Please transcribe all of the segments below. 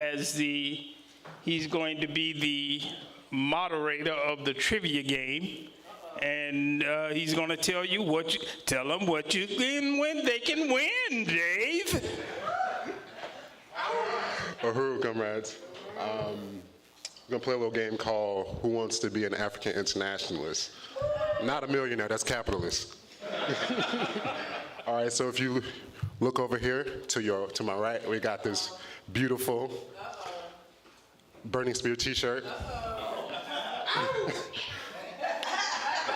as he's going to be the moderator of the trivia game, and he's going to tell them what you can win. They can win, Dave. Uhuru, comrades. We're gonna play a little game called Who Wants to Be an African Internationalist? Not a millionaire, that's capitalist. All right, so if you look over here to my right, we got this beautiful Burning Spear t-shirt.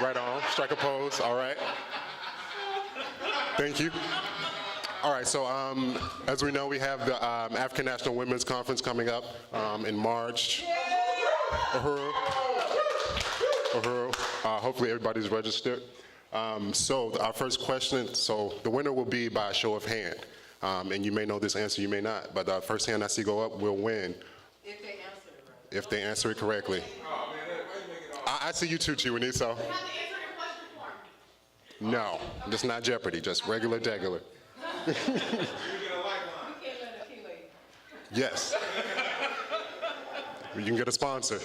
Right on, strike a pose, all right. Thank you. All right, so as we know, we have the African National Women's Conference coming up in March. Uhuru. Hopefully everybody's registered. So our first question, so the winner will be by a show of hand. And you may know this answer, you may not, but the first hand I see go up will win. If they answer it right. If they answer it correctly. I see you too, Chiwani, so. No, it's not Jeopardy, just regular degular. Yes. You can get a sponsor.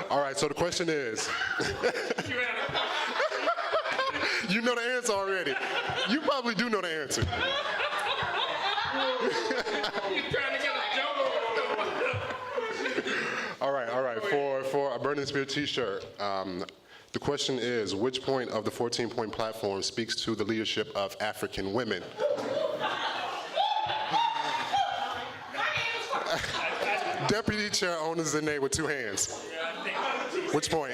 All right, so the question is. You know the answer already. You probably do know the answer. All right. For a Burning Spear t-shirt, the question is, which point of the 14-point platform speaks to the leadership of African women? Deputy Chair owns the name with two hands. Which point?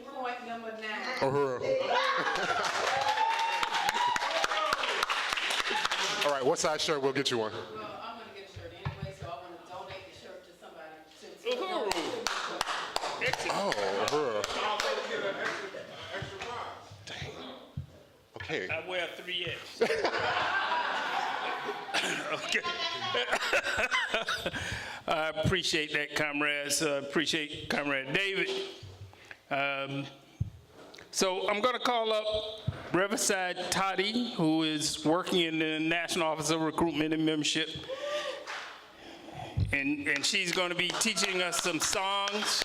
Point number 9. Uhuru. All right, what size shirt will get you one? Well, I'm going to get a shirt anyway, so I want to donate the shirt to somebody. Oh, Uhuru. Dang. Okay. I wear 3X. Okay. I appreciate that, comrades. Appreciate Comrade David. So I'm going to call up Riverside Toddy, who is working in the National Office of Recruitment and Membership. And she's going to be teaching us some songs.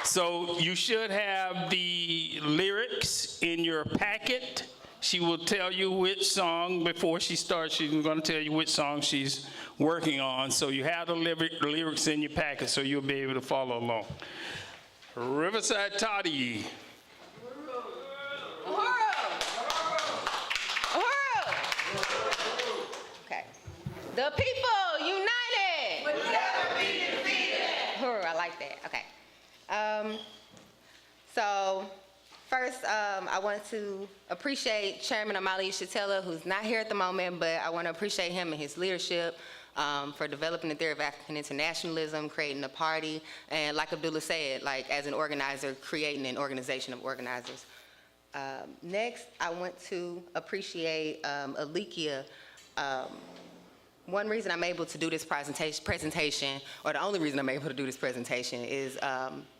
So you should have the lyrics in your packet. She will tell you which song, before she starts, she's going to tell you which song she's working on. So you have the lyrics in your packet so you'll be able to follow along. Riverside Toddy. Okay. The people united. Would never be defeated. I like that. Okay. So first, I want to appreciate Chairman Amali Shatella, who's not here at the moment, but I want to appreciate him and his leadership for developing the theory of African internationalism, creating a party, and like Abdullah said, like as an organizer, creating an organization of organizers. Next, I want to appreciate Alikia. One reason I'm able to do this presentation, or the only reason I'm able to do this presentation is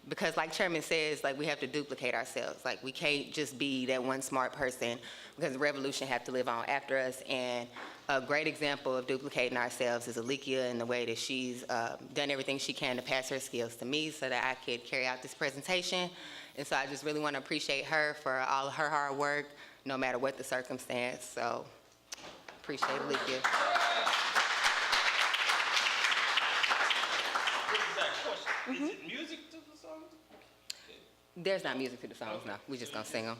because like Chairman says, like we have to duplicate ourselves. Like we can't just be that one smart person because the revolution have to live on after us. And a great example of duplicating ourselves is Alikia in the way that she's done everything she can to pass her skills to me so that I could carry out this presentation. And so I just really want to appreciate her for all of her hard work, no matter what the circumstance. So appreciate Alikia. Is it music to the song? There's not music to the songs, no. We're just gonna sing them.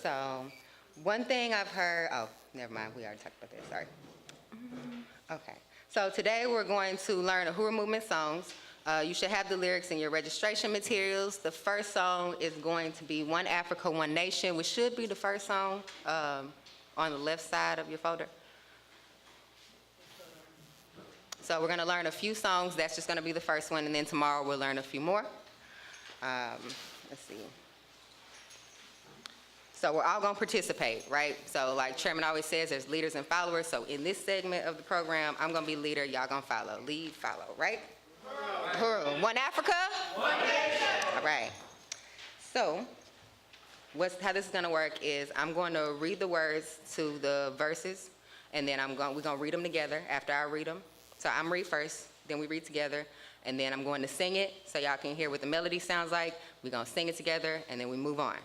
So, one thing I've heard, oh, never mind, we already talked about that, sorry. Okay, so today we're going to learn Uhuru Movement songs. You should have the lyrics in your registration materials. The first song is going to be One Africa, One Nation, which should be the first song on the left side of your folder. So we're going to learn a few songs. That's just going to be the first one, and then tomorrow we'll learn a few more. Let's see. So we're all going to participate, right? So like Chairman always says, there's leaders and followers. So in this segment of the program, I'm going to be leader, y'all going to follow. Lead, follow, right? One Africa? One nation. All right. So how this is going to work is I'm going to read the words to the verses, and then we're gonna read them together after I read them. So I'm read first, then we read together, and then I'm going to sing it so y'all can hear what the melody sounds like. We're gonna sing it together, and then we move on.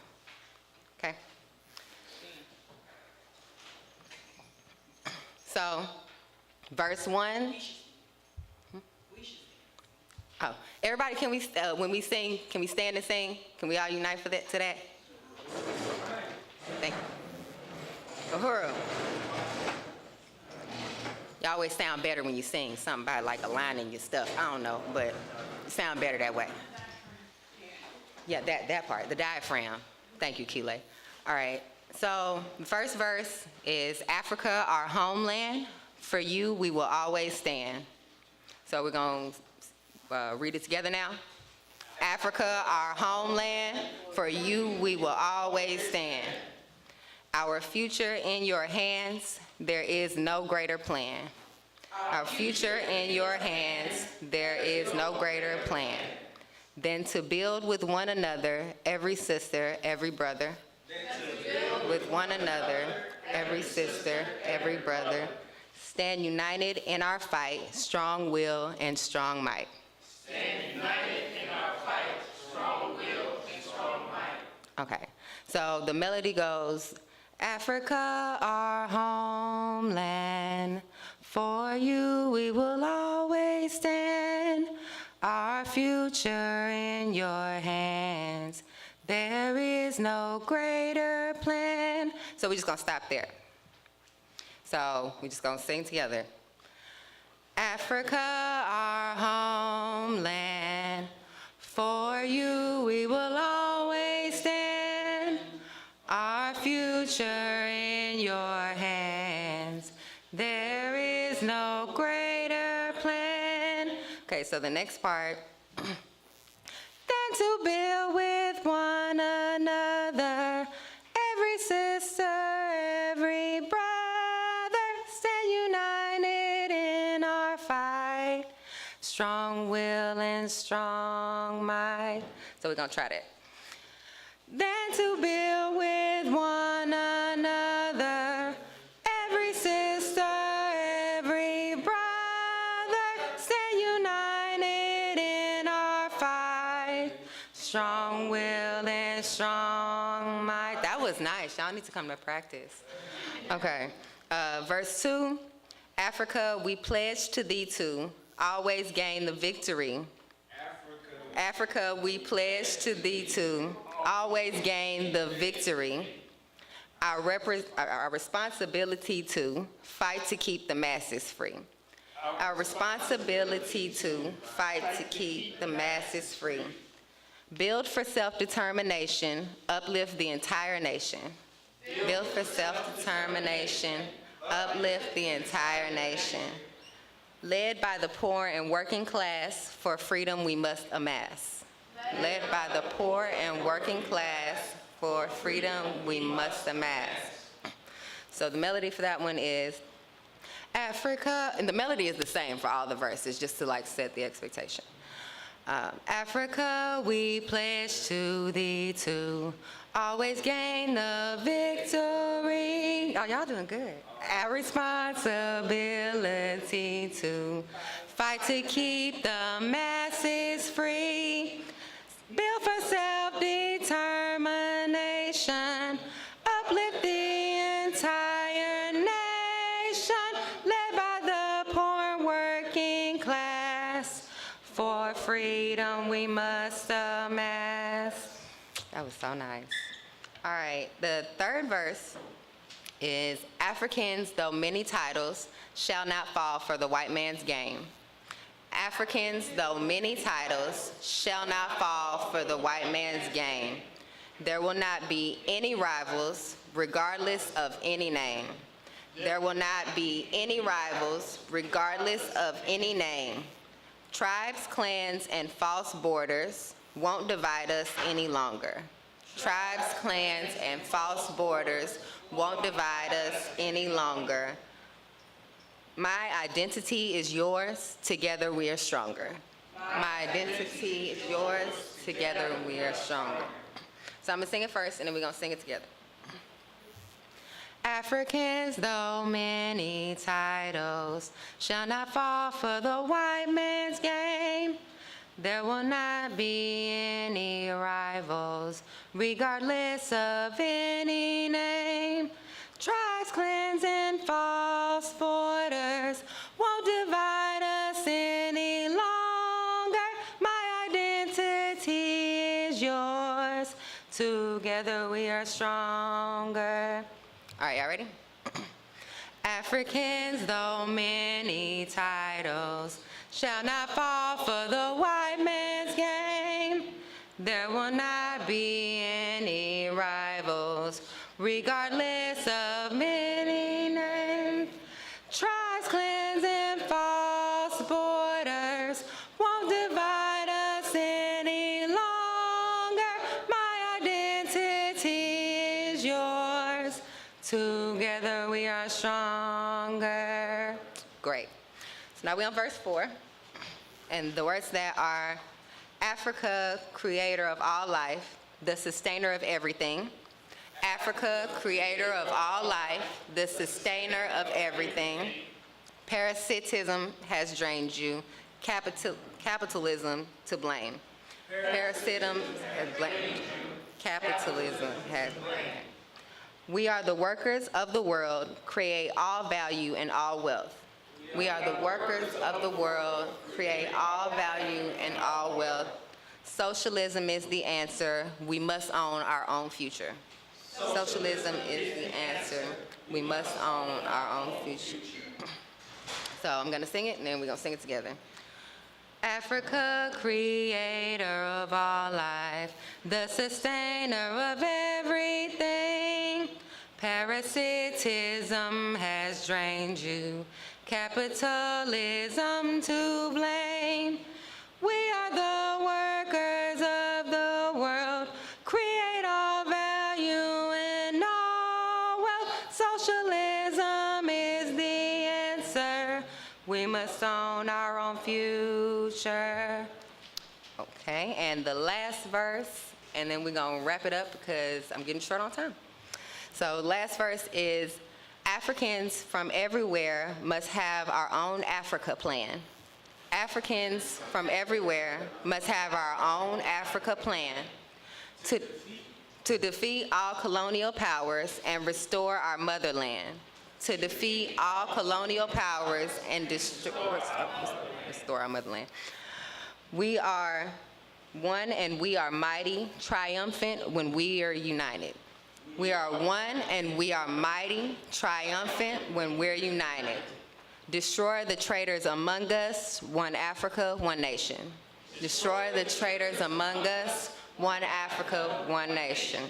Okay? So, verse 1. Oh, everybody, can we, when we sing, can we stand and sing? Can we all unite for that, to that? Thank you. Uhuru. You always sound better when you sing, something about like aligning your stuff. I don't know, but you sound better that way. Yeah, that part, the diaphragm. Thank you, Kile. All right, so the first verse is Africa, our homeland. For you, we will always stand. So we're going to read it together now. Africa, our homeland, for you we will always stand. Our future in your hands, there is no greater plan. Our future in your hands, there is no greater plan than to build with one another, every sister, every brother. With one another, every sister, every brother. Stand united in our fight, strong will and strong might. Stand united in our fight, strong will and strong might. Okay, so the melody goes, Africa, our homeland, for you we will always stand. Our future in your hands, there is no greater plan. So we're just gonna stop there. So we're just gonna sing together. Africa, our homeland, for you we will always stand. Our future in your hands, there is no greater plan. Okay, so the next part. Than to build with one another, every sister, every brother, stand united in our fight, strong will and strong might. So we're gonna try that. Than to build with one another, every sister, every brother, stand united in our fight, strong will and strong might. That was nice. Y'all need to come to practice. Okay, verse 2. Africa, we pledge to thee to always gain the victory. Africa, we pledge to thee to always gain the victory. Our responsibility to fight to keep the masses free. Our responsibility to fight to keep the masses free. Build for self-determination, uplift the entire nation. Build for self-determination, uplift the entire nation. Led by the poor and working class, for freedom we must amass. Led by the poor and working class, for freedom we must amass. So the melody for that one is Africa, and the melody is the same for all the verses, just to like set the expectation. Africa, we pledge to thee to always gain the victory. Oh, y'all doing good. Our responsibility to fight to keep the masses free. Build for self-determination, uplift the entire nation, led by the poor and working class. For freedom we must amass. That was so nice. All right, the third verse is Africans, though many titles, shall not fall for the white man's game. Africans, though many titles, shall not fall for the white man's game. There will not be any rivals, regardless of any name. There will not be any rivals, regardless of any name. Tribes, clans, and false borders won't divide us any longer. Tribes, clans, and false borders won't divide us any longer. My identity is yours, together we are stronger. My identity is yours, together we are stronger. So I'm gonna sing it first, and then we're gonna sing it together. Africans, though many titles, shall not fall for the white man's game. There will not be any rivals, regardless of any name. Tribes, clans, and false borders won't divide us any longer. My identity is yours. Together we are stronger. All right, y'all ready? Africans, though many titles, shall not fall for the white man's game. There will not be any rivals, regardless of many names. Tribes, clans, and false borders won't divide us any longer. My identity is yours. Together we are stronger. Great. So now we're on verse 4. And the words that are Africa, creator of all life, the sustainer of everything. Africa, creator of all life, the sustainer of everything. Parasitism has drained you. Capitalism to blame. Parasitism has blamed. Capitalism has blamed. We are the workers of the world, create all value and all wealth. We are the workers of the world, create all value and all wealth. Socialism is the answer. We must own our own future. Socialism is the answer. We must own our own future. So I'm going to sing it, and then we're going to sing it together. Africa, creator of all life, the sustainer of everything. Parasitism has drained you. Capitalism to blame. We are the workers of the world, create all value and all wealth. Socialism is the answer. We must own our own future. Okay, and the last verse, and then we're gonna wrap it up because I'm getting short on time. So last verse is, Africans from everywhere must have our own Africa plan. Africans from everywhere must have our own Africa plan to defeat all colonial powers and restore our motherland. To defeat all colonial powers and restore our motherland. We are one and we are mighty, triumphant when we are united. We are one and we are mighty, triumphant when we're united. Destroy the traitors among us, one Africa, one nation. Destroy the traitors among us, one Africa, one nation.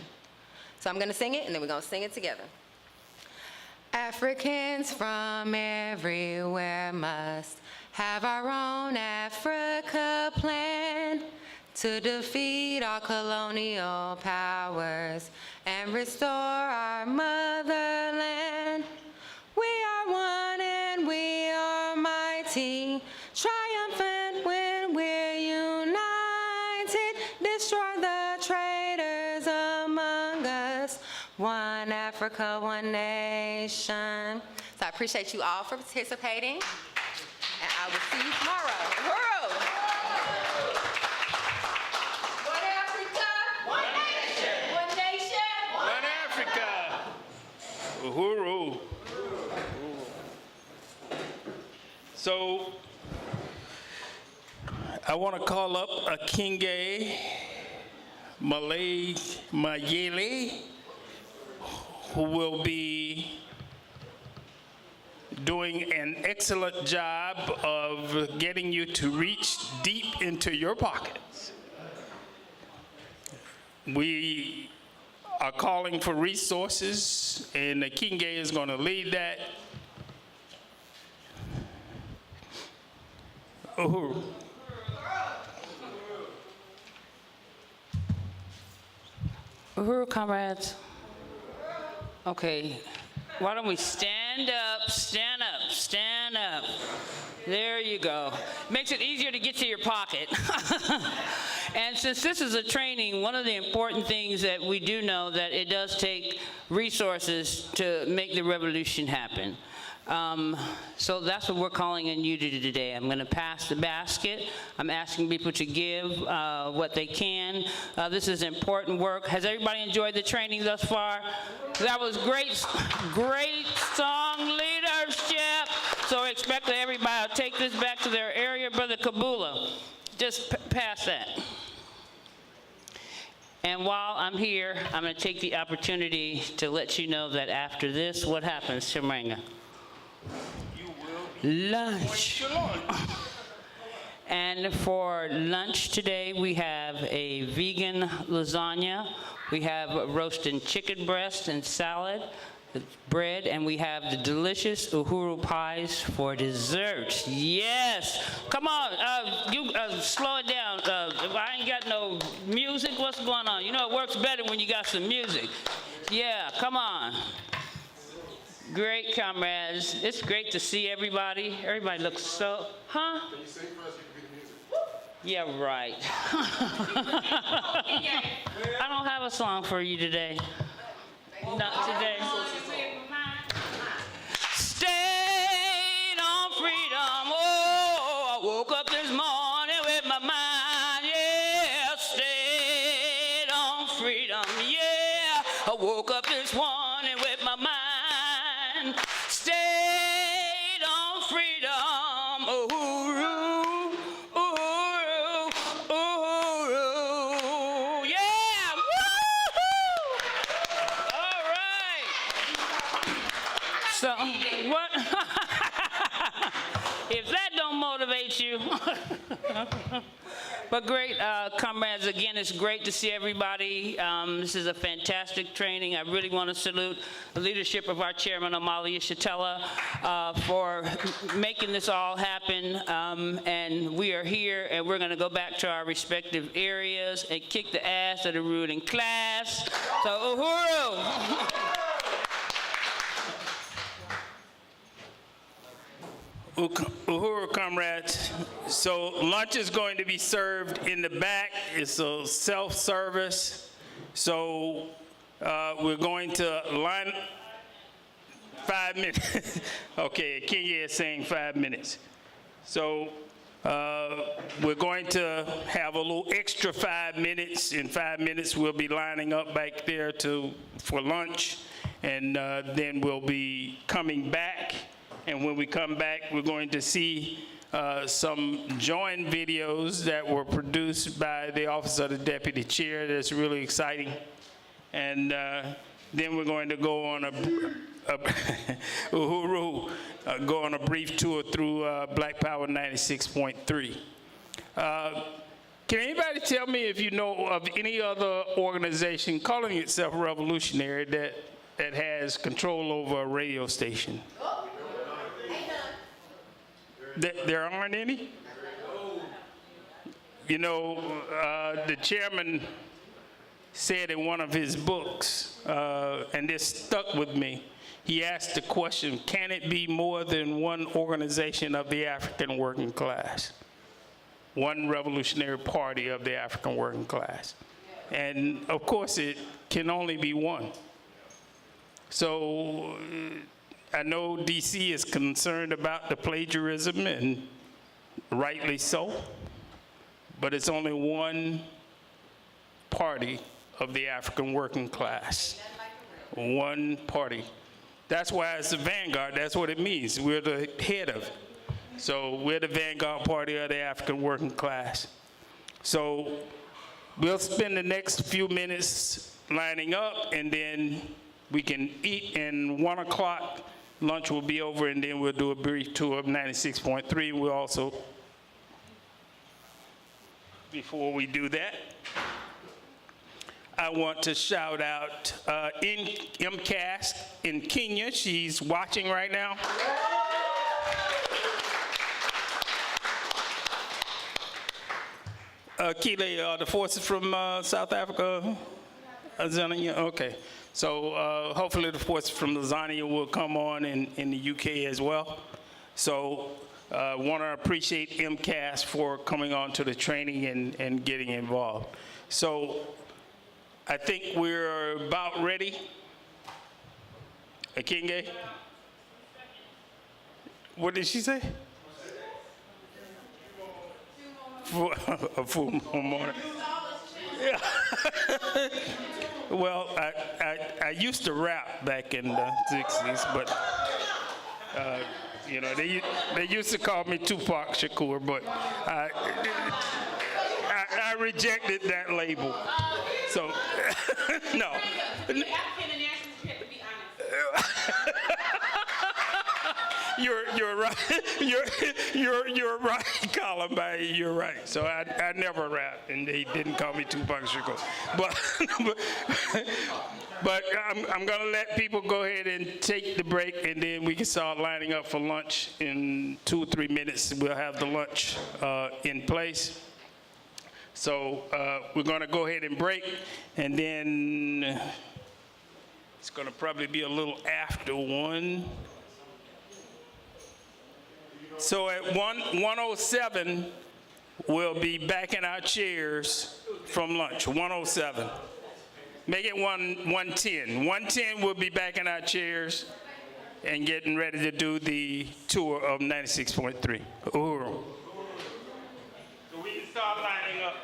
So I'm gonna sing it and then we're gonna sing it together. Africans from everywhere must have our own Africa plan to defeat all colonial powers and restore our motherland. We are one and we are mighty, triumphant when we're united. Destroy the traitors among us, one Africa, one nation. So I appreciate you all for participating, and I will see you tomorrow. World. One Africa, one nation. One nation, One Africa. Uhuru. So I want to call up Akinge Malay Mayele, who will be doing an excellent job of getting you to reach deep into your pockets. We are calling for resources, and Akinge is going to lead that. Uhuru. Uhuru, comrades. Okay, why don't we stand up, stand up, stand up. There you go. Makes it easier to get to your pocket. And since this is a training, one of the important things that we do know that it does take resources to make the revolution happen. So that's what we're calling on you to do today. I'm going to pass the basket. I'm asking people to give what they can. This is important work. Has everybody enjoyed the training thus far? That was great, great song leadership. So expect that everybody will take this back to their area. Brother Kabula, just pass that. And while I'm here, I'm going to take the opportunity to let you know that after this, what happens, Shemranga? Lunch. And for lunch today, we have a vegan lasagna. We have roasted chicken breast and salad, bread, and we have the delicious uhuru pies for dessert. Yes. Come on, you slow it down. I ain't got no music. What's going on? You know it works better when you got some music. Yeah, come on. Great, comrades. It's great to see everybody. Everybody looks so, huh? Can you sing for us? You can be the music. Yeah, right. I don't have a song for you today. Not today. Stayed on freedom. Oh, I woke up this morning with my mind. Yeah, stayed on freedom. Yeah, I woke up this morning with my mind. Stayed on freedom, uhuru, uhuru, uhuru, yeah, woo-hoo! All right. So, what, if that don't motivate you, but great, comrades, again, it's great to see everybody. This is a fantastic training. I really want to salute the leadership of our chairman, Amalia Shatella, for making this all happen. And we are here, and we're going to go back to our respective areas and kick the ass of the ruling class. So, uhuru! Uhuru, comrades. So lunch is going to be served in the back. It's a self-service. So we're going to line 5 minutes. Okay, Kenya is saying 5 minutes. So we're going to have a little extra 5 minutes. In 5 minutes, we'll be lining up back there for lunch, and then we'll be coming back. And when we come back, we're going to see some joint videos that were produced by the Office of the Deputy Chair. That's really exciting. And then we're going to go on go on a brief tour through Black Power 96.3. Can anybody tell me if you know of any other organization calling itself revolutionary that has control over a radio station? There aren't any? You know, the chairman said in one of his books, and this stuck with me, he asked the question, can it be more than one organization of the African working class? One revolutionary party of the African working class. And of course, it can only be one. So, I know DC is concerned about the plagiarism, and rightly so, but it's only one party of the African working class. One party. That's why it's the vanguard. That's what it means. We're the head of it. So we're the vanguard party of the African working class. So we'll spend the next few minutes lining up, and then we can eat, and 1 o'clock lunch will be over, and then we'll do a brief tour of 96.3. We'll also, before we do that, I want to shout out MCAS in Kenya. She's watching right now. Kile, the forces from South Africa? Tanzania? Okay. So hopefully the forces from Tanzania will come on in the UK as well. So Want to appreciate MCAS for coming on to the training and getting involved. So I think we're about ready. Akinge? What did she say? A full morning. Yeah. Well, I used to rap back in the 60s, but you know, they used to call me Tupac Shakur, but I rejected that label. So, no. You're right. You're right, Columbine. You're right. So I never rapped, and they didn't call me Tupac Shakur. But I'm gonna let people go ahead and take the break, and then we can start lining up for lunch in 2 or 3 minutes. We'll have the lunch in place. So we're gonna go ahead and break, and then it's gonna probably be a little after 1. So at 1:07, we'll be back in our chairs from lunch, 1:07. Make it 1:10. 1:10, we'll be back in our chairs and getting ready to do the tour of 96.3. Uhuru. So we can start lining up.